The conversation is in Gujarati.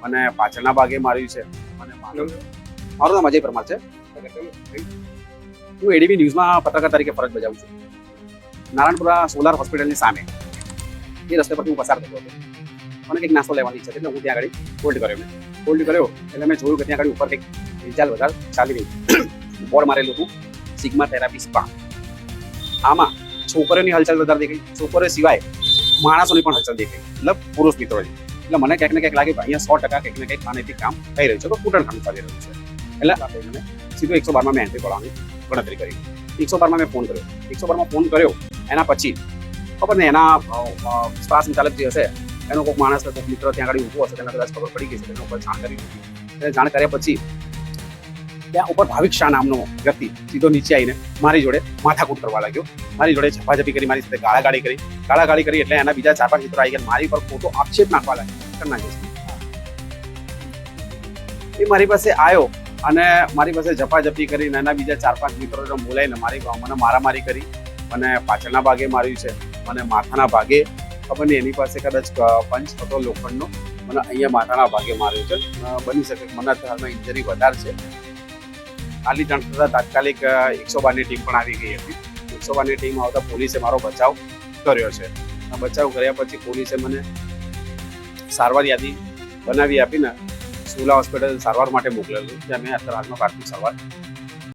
મને પાછળના ભાગે માર્યું છે. મને મારું નામ અજય પરમાર છે. હું એડીબી ન્યૂઝમાં પત્રકાર તરીકે ફરજ બજાવું છું. નારાયણપુરા સોલાર હોસ્પિટલની સામે એ રસ્તે પરથી હું પસાર થતો હતો. મને કંઈક નાસ્તો લેવાની ઈચ્છા હતી એટલે હું ત્યાં આગળ હોલ્ડ કર્યો એટલે મેં જોયું કે ત્યાં આગળ ઉપર કંઈક હિલચાલ વધારે ચાલી રહી. બોર્ડ મારેલું હતું સિગ્મા થેરાપી સ્પા. આમાં છોકરીઓની હલચલ વધારે દેખાઈ, છોકરીઓ સિવાય માણસોની પણ હલચલ દેખાઈ, મતલબ પુરુષ મિત્રોની. એટલે મને ક્યાંક ને ક્યાંક લાગે કે અહીંયા 100% કંઈક ને કંઈક અનૈતિક કામ થઈ રહ્યું છે, તો કૂટણખાનું ચાલી રહ્યું છે. એટલે મને સીધો 112માં મેં એન્ટ્રી કરવાની ગણતરી કરી. 112માં મેં ફોન કર્યો. 112માં ફોન કર્યો એના પછી ખબર ને એના સ્પા સંચાલક જે હશે એનો કોઈક માણસ કોઈક મિત્ર ત્યાં આગળ ઊભો હશે, તેને કદાચ ખબર પડી ગઈ છે, તેના ઉપર જાણ કરી. જાણ કર્યા પછી ત્યાં ઉપર ભાવિક શાહ નામનો વ્યક્તિ સીધો નીચે આવીને મારી જોડે માથાકૂટ કરવા લાગ્યો. મારી જોડે ઝપાઝપી કરી, મારી સાથે ગાળાગાળી કરી એટલે એના બીજા 4-5 મિત્રો આવી ગયા, મારી પર ખોટો આક્ષેપ નાખવા લાગ્યા. એ મારી પાસે આવ્યો અને મારી પાસે ઝપાઝપી કરીને એના બીજા 4-5 મિત્રોને બોલાવીને મને મારામારી કરી. મને પાછળના ભાગે માર્યું છે, મને માથાના ભાગે, ખબર નહીં એની પાસે કદાચ પંચ હતો લોખંડનો, મને અહીંયા માથાના ભાગે માર્યું છે. બની શકે મને હાલમાં ઇન્જરી વધારે છે. ખાલી જાણ થતાં તાત્કાલિક 112ની ટીમ પણ આવી ગઈ હતી. 112ની ટીમ આવતા પોલીસે મારો બચાવ કર્યો છે. આ બચાવ કર્યા પછી પોલીસે મને સારવાર યાદી બનાવી આપીને સોલા હોસ્પિટલ સારવાર માટે મોકલેલું, જ્યાં મેં અત્યારે હાલમાં પ્રાથમિક સારવાર